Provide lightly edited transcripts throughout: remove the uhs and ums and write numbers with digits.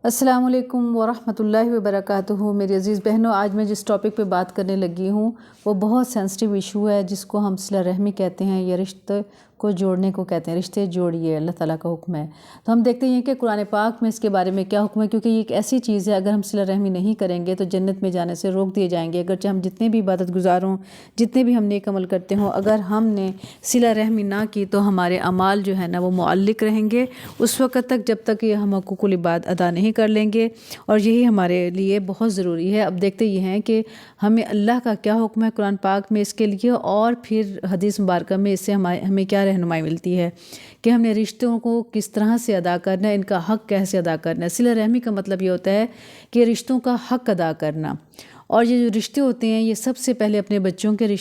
السلام علیکم ورحمۃ اللہ وبرکاتہ۔ میری عزیز بہنوں، آج میں جس ٹاپک پہ بات کرنے لگی ہوں وہ بہت سینسٹیو ایشو ہے، جس کو ہم صلہ رحمی کہتے ہیں یا رشتے کو جوڑنے کو کہتے ہیں۔ رشتے جوڑیے، اللہ تعالیٰ کا حکم ہے۔ تو ہم دیکھتے ہیں کہ قرآن پاک میں اس کے بارے میں کیا حکم ہے، کیونکہ یہ ایک ایسی چیز ہے اگر ہم صلہ رحمی نہیں کریں گے تو جنت میں جانے سے روک دیے جائیں گے۔ اگرچہ ہم جتنے بھی عبادت گزار ہوں، جتنے بھی ہم نیک عمل کرتے ہوں، اگر ہم نے صلہ رحمی نہ کی تو ہمارے اعمال جو ہے نا وہ معلق رہیں گے اس وقت تک جب تک کہ ہم حقوق العباد ادا نہیں کر لیں گے، اور یہی ہمارے لیے بہت ضروری ہے۔ اب دیکھتے یہ ہیں کہ ہمیں اللہ کا کیا حکم ہے قرآن پاک میں اس کے لیے، اور پھر حدیث مبارکہ میں اس سے ہمیں کیا رہنمائی ملتی ہے کہ ہم نے رشتوں کو کس طرح سے ادا کرنا ہے، ان کا حق کیسے ادا کرنا ہے۔ صلہ رحمی کا مطلب یہ ہوتا ہے کہ رشتوں کا حق ادا کرنا، اور یہ جو رشتے ہوتے ہیں یہ سب سے پہلے اپنے بچوں کے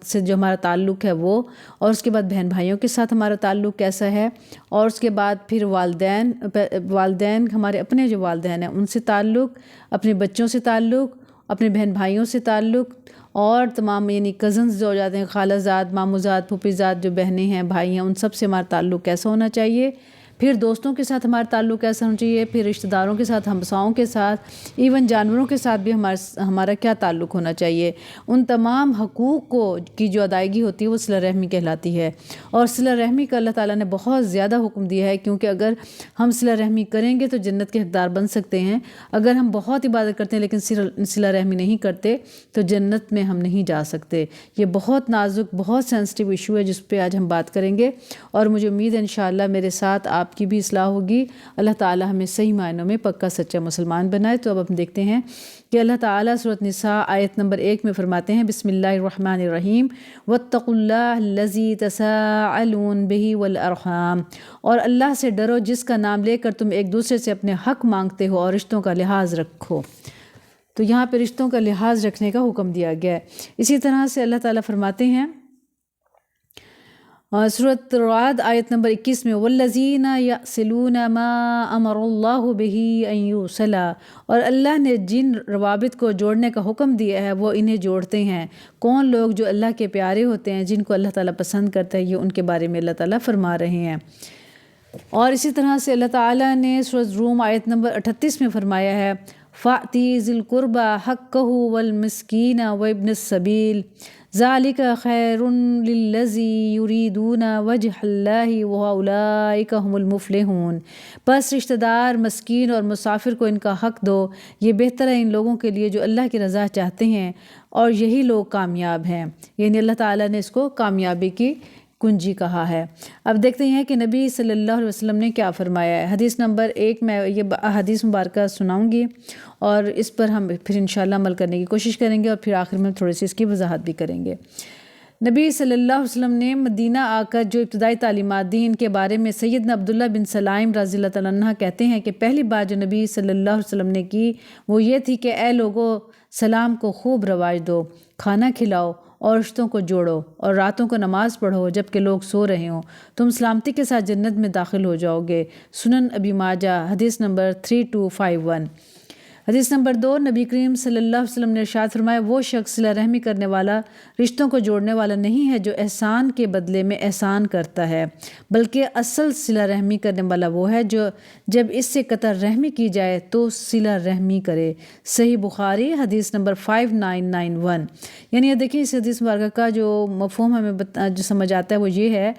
سے جو ہمارا تعلق ہے وہ، اور اس کے بعد بہن بھائیوں کے ساتھ ہمارا تعلق کیسا ہے، اور اس کے بعد پھر والدین ہمارے اپنے جو والدین ہیں ان سے تعلق، اپنے بچوں سے تعلق، اپنے بہن بھائیوں سے تعلق، اور تمام یعنی کزنز جو ہو جاتے ہیں، خالہ زاد، ماموں زاد، پھوپھی زاد، جو بہنیں ہیں، بھائی ہیں، ان سب سے ہمارا تعلق کیسا ہونا چاہیے۔ پھر دوستوں کے ساتھ ہمارا تعلق کیسا ہونا چاہیے، پھر رشتہ داروں کے ساتھ، ہمساؤں کے ساتھ، ایون جانوروں کے ساتھ بھی ہمارا کیا تعلق ہونا چاہیے۔ ان تمام حقوق کی جو ادائیگی ہوتی ہے وہ صلہ رحمی کہلاتی ہے، اور صلہ رحمی کا اللہ تعالیٰ نے بہت زیادہ حکم دیا ہے، کیونکہ اگر ہم صلہ رحمی کریں گے تو جنت کے حقدار بن سکتے ہیں۔ اگر ہم بہت عبادت کرتے ہیں لیکن صلہ رحمی نہیں کرتے تو جنت میں ہم نہیں جا سکتے۔ یہ بہت نازک، بہت سینسٹیو ایشو ہے جس پہ آج ہم بات کریں گے، اور مجھے امید ہے انشاءاللہ میرے ساتھ آپ کی بھی اصلاح ہوگی۔ اللہ تعالیٰ ہمیں صحیح معنوں میں پکا سچا مسلمان بنائے۔ تو اب ہم دیکھتے ہیں کہ اللہ تعالیٰ سورۃ نساء آیت نمبر 1 میں فرماتے ہیں، بسم اللہ الرحمن الرحیم، واتقوا اللہ الذی تساءلون بہ والارحام، اور اللہ سے ڈرو جس کا نام لے کر تم ایک دوسرے سے اپنے حق مانگتے ہو اور رشتوں کا لحاظ رکھو۔ تو یہاں پہ رشتوں کا لحاظ رکھنے کا حکم دیا گیا ہے۔ اسی طرح سے اللہ تعالیٰ فرماتے ہیں سورۃ رعد آیت نمبر 21 میں، والذین یصلون ما امر اللہ بہ ان یوصل، اور اللہ نے جن روابط کو جوڑنے کا حکم دیا ہے وہ انہیں جوڑتے ہیں۔ کون لوگ؟ جو اللہ کے پیارے ہوتے ہیں، جن کو اللہ تعالیٰ پسند کرتا ہے، یہ ان کے بارے میں اللہ تعالیٰ فرما رہے ہیں۔ اور اسی طرح سے اللہ تعالیٰ نے سورۃ روم آیت نمبر 38 میں فرمایا ہے، فَأْتِ ذِي الْقُرْبَى حَقَّهُ وَالْمِسْكِينَ وَابْنَ السَّبِيلِ ذَلِكَ خَيْرٌ لِلَّذِي يُرِيدُونَ وَجْهَ اللَّهِ وَأُولَئِكَ هُمُ الْمُفْلِحُونَ، پس رشتہ دار، مسکین اور مسافر کو ان کا حق دو، یہ بہتر ہے ان لوگوں کے لیے جو اللہ کی رضا چاہتے ہیں، اور یہی لوگ کامیاب ہیں۔ یعنی اللہ تعالیٰ نے اس کو کامیابی کی کنجی کہا ہے۔ اب دیکھتے ہیں کہ نبی صلی اللہ علیہ وسلم نے کیا فرمایا ہے۔ حدیث نمبر 1 میں یہ حدیث مبارکہ سناؤں گی، اور اس پر ہم پھر انشاءاللہ عمل کرنے کی کوشش کریں گے، اور پھر آخر میں تھوڑی سی اس کی وضاحت بھی کریں گے۔ نبی صلی اللہ علیہ وسلم نے مدینہ آ کر جو ابتدائی تعلیمات دیں، ان کے بارے میں سیدنا عبداللہ بن سلائم رضی اللہ تعالیٰ عنہ کہتے ہیں کہ پہلی بات جو نبی صلی اللہ علیہ وسلم نے کی وہ یہ تھی کہ اے لوگو، سلام کو خوب رواج دو، کھانا کھلاؤ، اور رشتوں کو جوڑو، اور راتوں کو نماز پڑھو جب کہ لوگ سو رہے ہوں، تم سلامتی کے ساتھ جنت میں داخل ہو جاؤ گے۔ سنن ابی ماجہ حدیث نمبر 3251۔ حدیث نمبر 2، نبی کریم صلی اللہ علیہ وسلم نے ارشاد فرمایا، وہ شخص صلہ رحمی کرنے والا، رشتوں کو جوڑنے والا نہیں ہے جو احسان کے بدلے میں احسان کرتا ہے، بلکہ اصل صلہ رحمی کرنے والا وہ ہے جو جب اس سے قطع رحمی کی جائے تو صلہ رحمی کرے۔ صحیح بخاری حدیث نمبر 5991۔ یعنی یہ دیکھیں، اس حدیث مبارکہ کا جو مفہوم ہمیں جو سمجھ آتا ہے وہ یہ ہے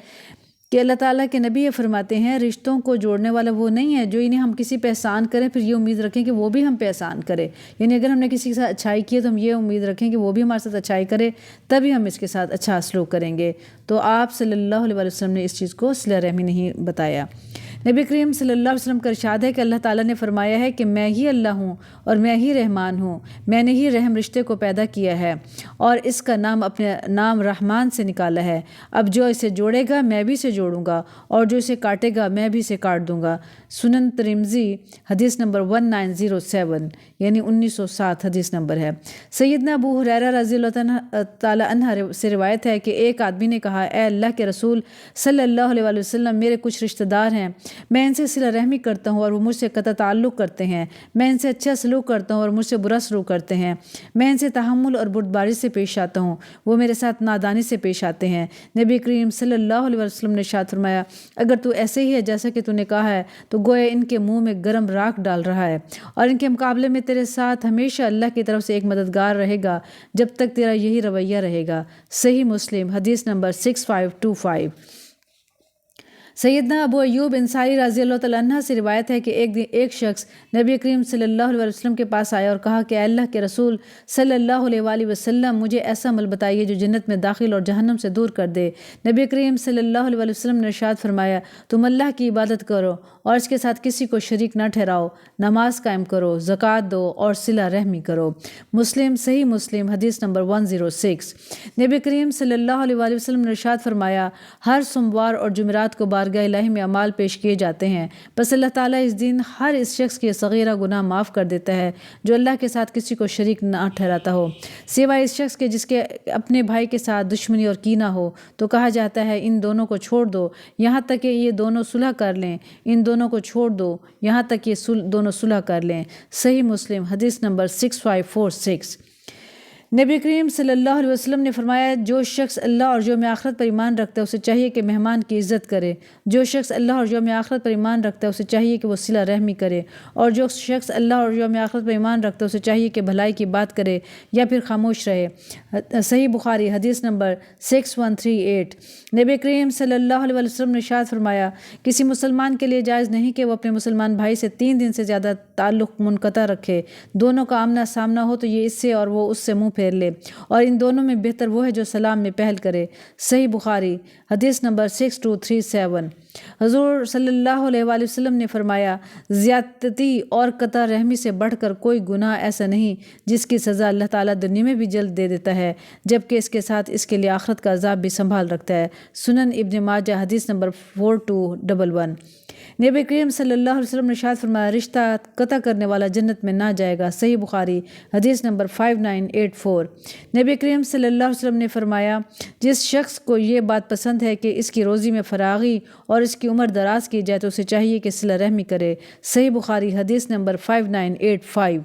کہ اللہ تعالیٰ کے نبی یہ فرماتے ہیں، رشتوں کو جوڑنے والا وہ نہیں ہے جو انہیں ہم کسی پہ احسان کریں پھر یہ امید رکھیں کہ وہ بھی ہم پہ احسان کرے۔ یعنی اگر ہم نے کسی کے ساتھ اچھائی کی ہے تو ہم یہ امید رکھیں کہ وہ بھی ہمارے ساتھ اچھائی کرے، تبھی ہم اس کے ساتھ اچھا سلوک کریں گے۔ تو آپ صلی اللہ علیہ وسلم نے اس چیز کو صلہ رحمی نہیں بتایا۔ نبی کریم صلی اللہ علیہ وسلم کا ارشاد ہے کہ اللہ تعالیٰ نے فرمایا ہے کہ میں ہی اللہ ہوں اور میں ہی رحمان ہوں، میں نے ہی رحم رشتے کو پیدا کیا ہے اور اس کا نام اپنے نام رحمان سے نکالا ہے۔ اب جو اسے جوڑے گا میں بھی اسے جوڑوں گا، اور جو اسے کاٹے گا میں بھی اسے کاٹ دوں گا۔ سنن ترمذی حدیث نمبر 1907، یعنی 1907 حدیث نمبر ہے۔ سیدنا ابو ہریرہ رضی اللہ تعالیٰ عنہ سے روایت ہے کہ ایک آدمی نے کہا، اے اللہ کے رسول صلی اللہ علیہ وسلم، میرے کچھ رشتہ دار ہیں میں ان سے صلہ رحمی کرتا ہوں اور وہ مجھ سے قطع تعلق کرتے ہیں، میں ان سے اچھا سلوک کرتا ہوں اور مجھ سے برا سلوک کرتے ہیں، میں ان سے تحمل اور بردباری سے پیش آتا ہوں، وہ میرے ساتھ نادانی سے پیش آتے ہیں۔ نبی کریم صلی اللہ علیہ وسلم نے ارشاد فرمایا، اگر تو ایسے ہی ہے جیسا کہ تو نے کہا ہے تو گویا ان کے منہ میں گرم راکھ ڈال رہا ہے، اور ان کے مقابلے میں تیرے ساتھ ہمیشہ اللہ کی طرف سے ایک مددگار رہے گا جب تک تیرا یہی رویہ رہے گا۔ صحیح مسلم حدیث نمبر 6525۔ سیدنا ابو ایوب انصاری رضی اللہ تعالیٰ عنہ سے روایت ہے کہ ایک شخص نبی کریم صلی اللہ علیہ وسلم کے پاس آیا اور کہا کہ اے اللہ کے رسول صلی اللہ علیہ وآلہ وسلم، مجھے ایسا عمل بتائیے جو جنت میں داخل اور جہنم سے دور کر دے۔ نبی کریم صلی اللہ علیہ وسلم نے ارشاد فرمایا، تم اللہ کی عبادت کرو اور اس کے ساتھ کسی کو شریک نہ ٹھہراؤ، نماز قائم کرو، زکوٰۃ دو اور صلہ رحمی کرو۔ مسلم صحیح مسلم حدیث نمبر 106۔ نبی کریم صلی اللہ علیہ وآلہ وسلم نے ارشاد فرمایا، ہر سوموار اور جمعرات کو بارگاہ الہی میں اعمال پیش کیے جاتے ہیں، بس اللہ تعالیٰ اس دن ہر اس شخص کے صغیرہ گناہ معاف کر دیتا ہے جو اللہ کے ساتھ کسی کو شریک نہ ٹھہراتا ہو، سوائے اس شخص کے جس کے اپنے بھائی کے ساتھ دشمنی اور کینہ ہو، تو کہا جاتا ہے ان دونوں کو چھوڑ دو یہاں تک کہ یہ دونوں صلح کر لیں، ان دونوں کو چھوڑ دو یہاں تک کہ یہ دونوں صلح کر لیں۔ صحیح مسلم حدیث نمبر 6546۔ نبی کریم صلی اللہ علیہ وسلم نے فرمایا، جو شخص اللہ اور یوم آخرت پر ایمان رکھتا ہے اسے چاہیے کہ مہمان کی عزت کرے، جو شخص اللہ اور یوم آخرت پر ایمان رکھتا ہے اسے چاہیے کہ وہ صلہ رحمی کرے، اور جو شخص اللہ اور یوم آخرت پر ایمان رکھتا ہے اسے چاہیے کہ بھلائی کی بات کرے یا پھر خاموش رہے۔ صحیح بخاری حدیث نمبر 6138۔ نبی کریم صلی اللہ علیہ وسلم نے ارشاد فرمایا، کسی مسلمان کے لیے جائز نہیں کہ وہ اپنے مسلمان بھائی سے 3 دن سے زیادہ تعلق منقطع رکھے، دونوں کا آمنا سامنا ہو تو یہ اس سے اور وہ اس سے منہ پھیر لے، اور ان دونوں میں بہتر وہ ہے جو سلام میں پہل کرے۔ صحیح بخاری حدیث نمبر 6237۔ حضور صلی اللہ علیہ وآلہ وسلم نے فرمایا، زیادتی اور قطع رحمی سے بڑھ کر کوئی گناہ ایسا نہیں جس کی سزا اللہ تعالیٰ دنیا میں بھی جلد دے دیتا ہے، جبکہ اس کے ساتھ اس کے لیے آخرت کا عذاب بھی سنبھال رکھتا ہے۔ سنن ابن ماجہ حدیث نمبر 4211۔ نبی کریم صلی اللہ علیہ وسلم نے ارشاد فرمایا، رشتہ قطع کرنے والا جنت میں نہ جائے گا۔ صحیح بخاری حدیث نمبر 5984۔ نبی کریم صلی اللہ علیہ وسلم نے فرمایا، جس شخص کو یہ بات پسند ہے کہ اس کی روزی میں فراغی اور اس کی عمر دراز کی جائے تو اسے چاہیے کہ صلہ رحمی کرے۔ صحیح بخاری حدیث نمبر 5985۔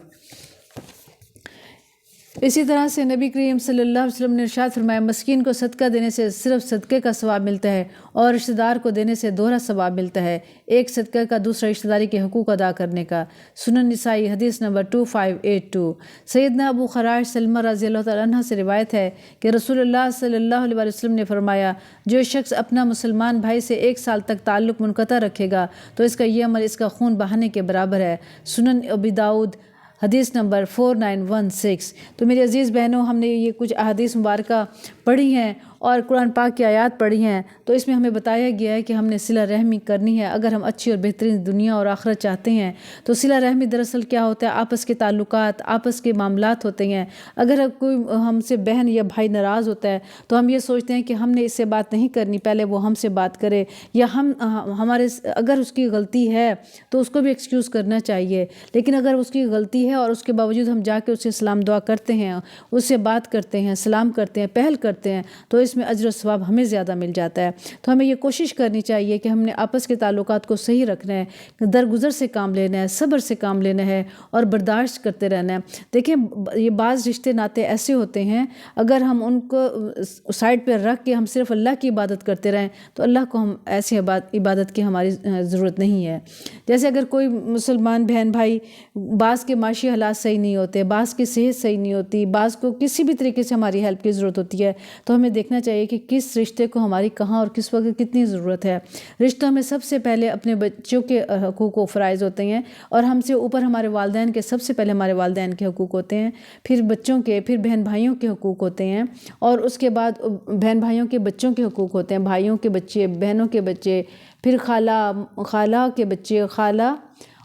اسی طرح سے نبی کریم صلی اللہ علیہ وسلم نے ارشاد فرمایا، مسکین کو صدقہ دینے سے صرف صدقے کا ثواب ملتا ہے اور رشتہ دار کو دینے سے دوہرا ثواب ملتا ہے، ایک صدقہ کا دوسرا رشتہ داری کے حقوق ادا کرنے کا۔ سنن نسائی حدیث نمبر 2582۔ سیدنا ابو خراش سلمہ رضی اللہ تعالیٰ عنہ سے روایت ہے کہ رسول اللہ صلی اللہ علیہ وسلم نے فرمایا، جو شخص اپنا مسلمان بھائی سے 1 سال تک تعلق منقطع رکھے گا تو اس کا یہ عمل اس کا خون بہانے کے برابر ہے۔ سنن ابی داؤد حدیث نمبر 4916۔ تو میری عزیز بہنوں، ہم نے یہ کچھ احادیث مبارکہ پڑھی ہیں اور قرآن پاک کی آیات پڑھی ہیں، تو اس میں ہمیں بتایا گیا ہے کہ ہم نے صلہ رحمی کرنی ہے اگر ہم اچھی اور بہترین دنیا اور آخرت چاہتے ہیں۔ تو صلہ رحمی دراصل کیا ہوتا ہے؟ آپس کے تعلقات، آپس کے معاملات ہوتے ہیں۔ اگر کوئی ہم سے بہن یا بھائی ناراض ہوتا ہے تو ہم یہ سوچتے ہیں کہ ہم نے اس سے بات نہیں کرنی، پہلے وہ ہم سے بات کرے، یا ہمارے اگر اس کی غلطی ہے تو اس کو بھی ایکسکیوز کرنا چاہیے، لیکن اگر اس کی غلطی ہے اور اس کے باوجود ہم جا کے اس سے سلام دعا کرتے ہیں، اس سے بات کرتے ہیں، سلام کرتے ہیں، پہل کرتے ہیں، تو اس میں اجر و ثواب ہمیں زیادہ مل جاتا ہے۔ تو ہمیں یہ کوشش کرنی چاہیے کہ ہم نے آپس کے تعلقات کو صحیح رکھنا ہے، درگزر سے کام لینا ہے، صبر سے کام لینا ہے اور برداشت کرتے رہنا ہے۔ دیکھیں، یہ بعض رشتے ناتے ایسے ہوتے ہیں، اگر ہم ان کو سائڈ پہ رکھ کے ہم صرف اللہ کی عبادت کرتے رہیں تو اللہ کو ہم ایسی عبادت کی ہماری ضرورت نہیں ہے۔ جیسے اگر کوئی مسلمان بہن بھائی، بعض کے معاشی حالات صحیح نہیں ہوتے، بعض کی صحت صحیح نہیں ہوتی، بعض کو کسی بھی طریقے سے ہماری ہیلپ کی ضرورت ہوتی ہے، تو ہمیں دیکھنا چاہیے کہ کس رشتے کو ہماری کہاں اور کس وقت کتنی ضرورت ہے۔ رشتوں میں سب سے پہلے اپنے بچوں کے حقوق و فرائض ہوتے ہیں، اور ہم سے اوپر ہمارے والدین کے، سب سے پہلے ہمارے والدین کے حقوق ہوتے ہیں، پھر بچوں کے، پھر بہن بھائیوں کے حقوق ہوتے ہیں، اور اس کے بعد بہن بھائیوں کے بچوں کے حقوق ہوتے ہیں، بھائیوں کے بچے، بہنوں کے بچے، پھر خالہ کے بچے، خالہ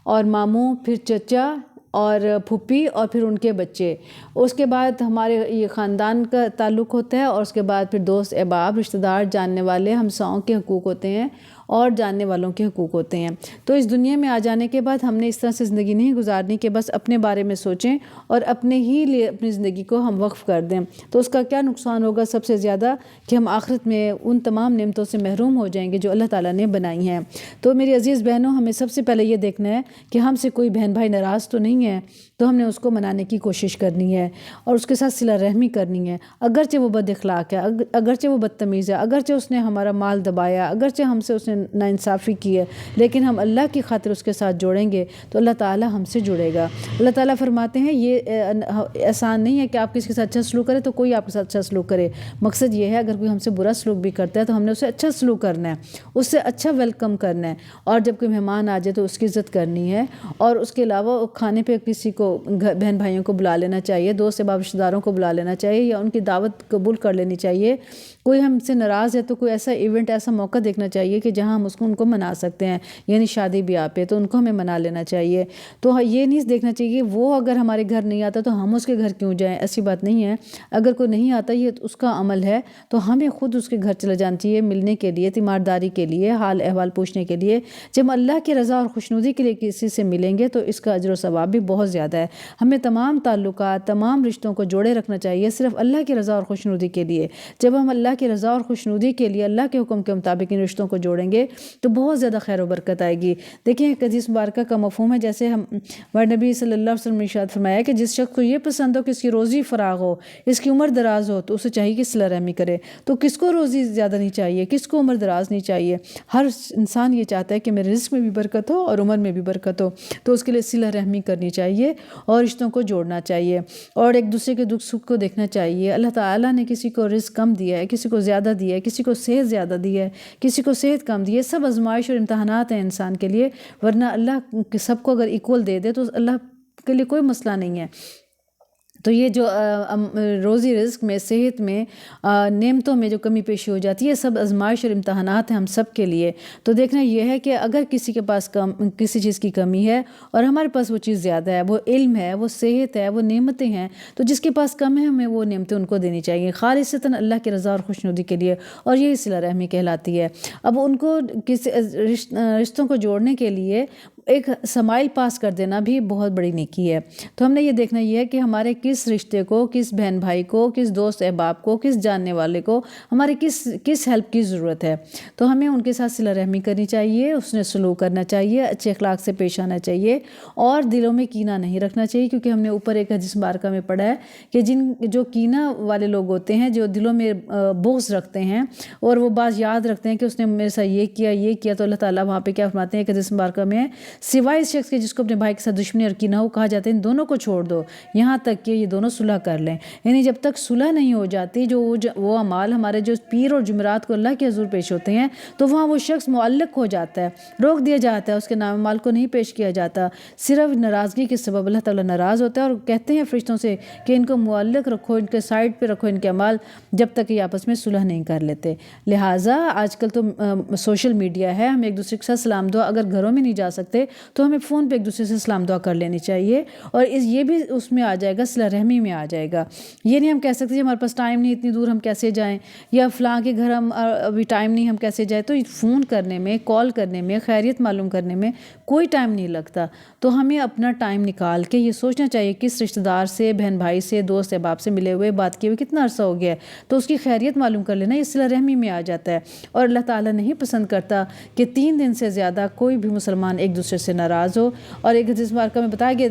اور ماموں، پھر چچا اور پھوپھی، اور پھر ان کے بچے۔ اس کے بعد ہمارے یہ خاندان کا تعلق ہوتا ہے، اور اس کے بعد پھر دوست احباب، رشتہ دار، جاننے والے، ہمساؤں کے حقوق ہوتے ہیں، اور جاننے والوں کے حقوق ہوتے ہیں۔ تو اس دنیا میں آ جانے کے بعد ہم نے اس طرح سے زندگی نہیں گزارنی کہ بس اپنے بارے میں سوچیں اور اپنے ہی لیے اپنی زندگی کو ہم وقف کر دیں۔ تو اس کا کیا نقصان ہوگا سب سے زیادہ کہ ہم آخرت میں ان تمام نعمتوں سے محروم ہو جائیں گے جو اللہ تعالیٰ نے بنائی ہیں۔ تو میری عزیز بہنوں، ہمیں سب سے پہلے یہ دیکھنا ہے کہ ہم سے کوئی بہن بھائی ناراض تو نہیں ہے، تو ہم نے اس کو منانے کی کوشش کرنی ہے اور اس کے ساتھ صلہ رحمی کرنی ہے، اگرچہ وہ بد اخلاق ہے، اگرچہ وہ بدتمیز ہے، اگرچہ اس نے ہمارا مال دبایا، اگرچہ ہم سے اس نے ناانصافی کی ہے، لیکن ہم اللہ کی خاطر اس کے ساتھ جوڑیں گے تو اللہ تعالیٰ ہم سے جڑے گا۔ اللہ تعالیٰ فرماتے ہیں یہ آسان نہیں ہے کہ آپ کسی کے ساتھ اچھا سلوک کریں تو کوئی آپ کے ساتھ اچھا سلوک کرے۔ مقصد یہ ہے اگر کوئی ہم سے برا سلوک بھی کرتا ہے تو ہم نے اسے اچھا سلوک کرنا ہے، اس سے اچھا ویلکم کرنا ہے، اور جب کوئی مہمان آ جائے تو اس کی عزت کرنی ہے۔ اور اس کے علاوہ کھانے پہ کسی کو بہن بھائیوں کو بلا لینا چاہیے، دوست احباب رشتہ داروں کو بلا لینا چاہیے یا ان کی دعوت قبول کر لینی چاہیے۔ کوئی ہم سے ناراض ہے تو کوئی ایسا ایونٹ، ایسا موقع دیکھنا چاہیے کہ جہاں ہم ان کو منا سکتے ہیں، یعنی شادی بیاہ پہ، تو ان کو ہمیں منا لینا چاہیے۔ تو یہ نہیں دیکھنا چاہیے کہ وہ اگر ہمارے گھر نہیں آتا تو ہم اس کے گھر کیوں جائیں، ایسی بات نہیں ہے۔ اگر کوئی نہیں آتا، یہ اس کا عمل ہے، تو ہمیں خود اس کے گھر چلے جانا چاہیے ملنے کے لیے، تیمارداری کے لیے، حال احوال پوچھنے کے لیے۔ جب اللہ کی رضا اور خوشنودی کے لیے کسی سے ملیں گے تو اس کا اجر و ثواب بھی بہت زیادہ ہے۔ ہمیں تمام تعلقات، تمام رشتوں کو جوڑے رکھنا چاہیے صرف اللہ کی رضا اور خوشنودی کے لیے۔ جب ہم اللہ کی رضا اور خوشنودی کے لیے اللہ کے حکم کے مطابق ان رشتوں کو جوڑیں گے تو بہت زیادہ خیر و برکت آئے گی۔ دیکھیں ایک حدیث مبارکہ کا مفہوم ہے، جیسے ہمارے نبی صلی اللہ علیہ وسلم نے ارشاد فرمایا کہ جس شخص کو یہ پسند ہو کہ اس کی روزی فراغ ہو، اس کی عمر دراز ہو، تو اسے چاہیے کہ صلہ رحمی کرے۔ تو کس کو روزی زیادہ نہیں چاہیے، کس کو عمر دراز نہیں چاہیے؟ ہر انسان یہ چاہتا ہے کہ میرے رزق میں بھی برکت ہو اور عمر میں بھی برکت ہو، تو اس کے لیے صلہ رحمی کرنی چاہیے اور رشتوں کو جوڑنا چاہیے اور ایک دوسرے کے دکھ سکھ کو دیکھنا چاہیے۔ اللہ تعالیٰ نے کسی کو رزق کم دیا ہے، کسی کو زیادہ دیا ہے، کسی کو صحت زیادہ دی ہے، کسی کو صحت کم دی ہے، سب آزمائش اور امتحانات ہیں انسان کے لیے، ورنہ اللہ سب کو اگر ایکول دے دے تو اللہ کے لیے کوئی مسئلہ نہیں ہے۔ تو یہ جو روزی رزق میں، صحت میں، نعمتوں میں جو کمی پیشی ہو جاتی ہے، سب آزمائش اور امتحانات ہیں ہم سب کے لیے۔ تو دیکھنا یہ ہے کہ اگر کسی کے پاس کسی چیز کی کمی ہے اور ہمارے پاس وہ چیز زیادہ ہے، وہ علم ہے، وہ صحت ہے، وہ نعمتیں ہیں، تو جس کے پاس کم ہے ہمیں وہ نعمتیں ان کو دینی چاہیے خالصتاً اللہ کی رضا اور خوشنودی کے لیے، اور یہی صلہ رحمی کہلاتی ہے۔ اب ان کو کسی رشتوں کو جوڑنے کے لیے ایک سمائل پاس کر دینا بھی بہت بڑی نیکی ہے۔ تو ہم نے یہ دیکھنا یہ ہے کہ ہمارے کس رشتے کو، کس بہن بھائی کو، کس دوست احباب کو، کس جاننے والے کو ہمارے کس ہیلپ کی ضرورت ہے، تو ہمیں ان کے ساتھ صلہ رحمی کرنی چاہیے، اس نے سلوک کرنا چاہیے، اچھے اخلاق سے پیش آنا چاہیے اور دلوں میں کینہ نہیں رکھنا چاہیے، کیونکہ ہم نے اوپر ایک حدیث مبارکہ میں پڑھا ہے کہ جو کینہ والے لوگ ہوتے ہیں، جو دلوں میں بغض رکھتے ہیں اور وہ بات یاد رکھتے ہیں کہ اس نے میرے ساتھ یہ کیا، تو اللہ تعالیٰ وہاں پہ کیا فرماتے ہیں ایک حدیث مبارکہ میں، سوائے اس شخص کے جس کو اپنے بھائی کے ساتھ دشمنی اور کینہ ہو، کہا جاتا ہے ان دونوں کو چھوڑ دو یہاں تک کہ یہ دونوں صلح کر لیں۔ یعنی جب تک صلح نہیں ہو جاتی، جو وہ اعمال ہمارے جو پیر اور جمعرات کو اللہ کے حضور پیش ہوتے ہیں، تو وہاں وہ شخص معلق ہو جاتا ہے، روک دیا جاتا ہے، اس کے نام مال کو نہیں پیش کیا جاتا، صرف ناراضگی کے سبب اللہ تعالیٰ ناراض ہوتا ہے اور کہتے ہیں فرشتوں سے کہ ان کو معلق رکھو، ان کے سائڈ پہ رکھو ان کے اعمال، جب تک یہ آپس میں صلح نہیں کر لیتے۔ لہٰذا آج کل تو سوشل میڈیا ہے، ہم ایک دوسرے کے ساتھ سلام دعا اگر گھروں میں نہیں جا سکتے تو ہمیں فون پہ ایک دوسرے سے سلام دعا کر لینی چاہیے، اور یہ بھی اس میں آ جائے گا، صلہ رحمی میں آ جائے گا۔ یہ نہیں ہم کہہ سکتے ہمارے پاس ٹائم نہیں، اتنی دور ہم کیسے جائیں، یا فلاں کے گھر ہم ابھی ٹائم نہیں، ہم کیسے جائیں۔ تو فون کرنے میں، کال کرنے میں، خیریت معلوم کرنے میں کوئی ٹائم نہیں لگتا، تو ہمیں اپنا ٹائم نکال کے یہ سوچنا چاہیے کس رشتہ دار سے، بہن بھائی سے، دوست احباب سے ملے ہوئے، بات کیے ہوئے کتنا عرصہ ہو گیا ہے، تو اس کی خیریت معلوم کر لینا، یہ صلہ رحمی میں آ جاتا ہے۔ اور اللہ تعالیٰ نہیں پسند کرتا کہ 3 دن سے زیادہ کوئی بھی مسلمان ایک دوسرے سے ناراض ہو۔ اور ایک حدیث مبارکہ میں بتایا گیا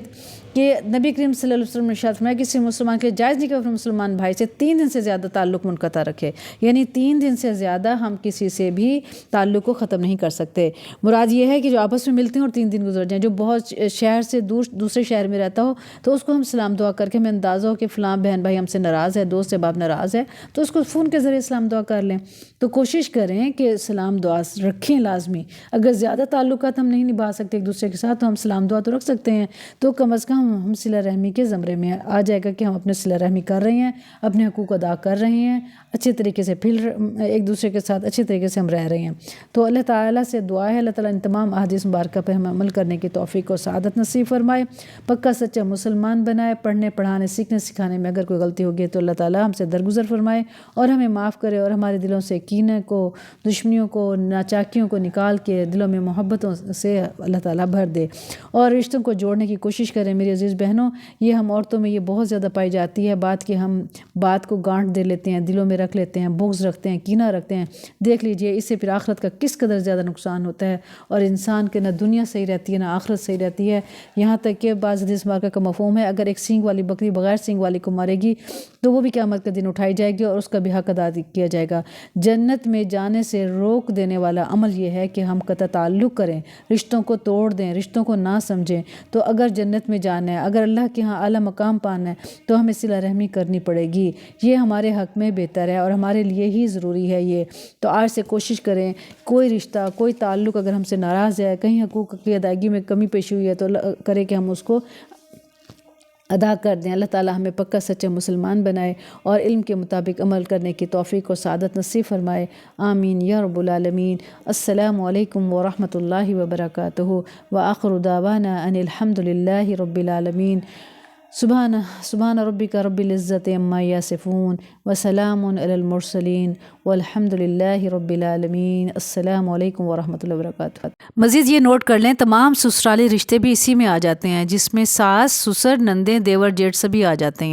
کہ نبی کریم صلی اللہ علیہ وسلم نے ارشاد فرمایا کہ کسی مسلمان کے جائز نہیں کہ اپنے مسلمان بھائی سے 3 دن سے زیادہ تعلق منقطع رکھے، یعنی 3 دن سے زیادہ ہم کسی سے بھی تعلق کو ختم نہیں کر سکتے۔ مراد یہ ہے کہ جو آپس میں ملتے ہیں اور 3 دن گزر جائیں، جو بہت شہر سے دوسرے شہر میں رہتا ہو تو اس کو ہم سلام دعا کر کے ہمیں اندازہ ہو کہ فلاں بہن بھائی ہم سے ناراض ہے، دوست احباب ناراض ہے، تو اس کو فون کے ذریعے سلام دعا کر لیں۔ تو کوشش کریں کہ سلام دعا رکھیں لازمی۔ اگر زیادہ تعلقات ہم نہیں نبھا سکتے سکتے ایک دوسرے کے ساتھ تو ہم سلام دعا تو رکھ سکتے ہیں، تو کم از کم ہم صلہ رحمی کے زمرے میں آ جائے گا کہ ہم اپنے صلہ رحمی کر رہے ہیں، اپنے حقوق ادا کر رہے ہیں، اچھے طریقے سے ایک دوسرے کے ساتھ اچھے طریقے سے ہم رہ رہے ہیں۔ تو اللہ تعالیٰ سے دعا ہے اللہ تعالیٰ ان تمام احادیث مبارکہ پہ ہمیں عمل کرنے کی توفیق و سعادت نصیب فرمائے، پکا سچا مسلمان بنائے، پڑھنے پڑھانے سیکھنے سکھانے میں اگر کوئی غلطی ہوگی تو اللہ تعالیٰ ہم سے درگزر فرمائے اور ہمیں معاف کرے، اور ہمارے دلوں سے کینہ کو، دشمنیوں کو، ناچاکیوں کو نکال کے دلوں میں محبتوں سے اللہ تعالیٰ بھر دے، اور رشتوں کو جوڑنے کی کوشش کریں۔ میری عزیز بہنوں، یہ ہم عورتوں میں یہ بہت زیادہ پائی جاتی ہے بات کہ ہم بات کو گانٹھ دے لیتے ہیں، دلوں میں رکھ لیتے ہیں، بغض رکھتے ہیں، کینہ رکھتے ہیں۔ دیکھ لیجئے اس سے پھر آخرت کا کس قدر زیادہ نقصان ہوتا ہے، اور انسان کے نہ دنیا صحیح رہتی ہے نہ آخرت صحیح رہتی ہے۔ یہاں تک کہ بعض حدیث مبارکہ کا مفہوم ہے اگر ایک سینگ والی بکری بغیر سینگ والی کو مارے گی تو وہ بھی قیامت کے دن اٹھائی جائے گی اور اس کا بھی حق ادا کیا جائے گا۔ جنت میں جانے سے روک دینے والا عمل یہ ہے کہ ہم قطع تعلق کریں، رشتوں کو توڑ دیں، رشتوں کو نہ سمجھیں۔ تو اگر جنت میں جانا ہے، اگر اللہ کے ہاں اعلیٰ مقام پانا ہے تو ہمیں صلہ رحمی کرنی پڑے گی، یہ ہمارے حق میں بہتر ہے اور ہمارے لیے ہی ضروری ہے یہ۔ تو آج سے کوشش کریں، کوئی رشتہ، کوئی تعلق اگر ہم سے ناراض ہے، کہیں حقوق کی ادائیگی میں کمی پیشی ہوئی ہے تو کرے کہ ہم اس کو ادا کر دیں۔ اللہ تعالیٰ ہمیں پکا سچے مسلمان بنائے اور علم کے مطابق عمل کرنے کی توفیق و سعادت نصیب فرمائے، آمین یا رب العالمین۔ السلام علیکم ورحمۃ اللہ وبرکاتہ، وآخر دعوانا ان الحمد للہ رب العالمین۔ سبحان ربک رب العزت عما یصفون وسلام علی المرسلین والحمد للہ رب العالمین۔ السلام علیکم ورحمۃ اللہ وبرکاتہ۔ مزید یہ نوٹ کر لیں تمام سسرالی رشتے بھی اسی میں آ جاتے ہیں، جس میں ساس، سسر، نندیں، دیور، جیٹھ سبھی آ جاتے ہیں۔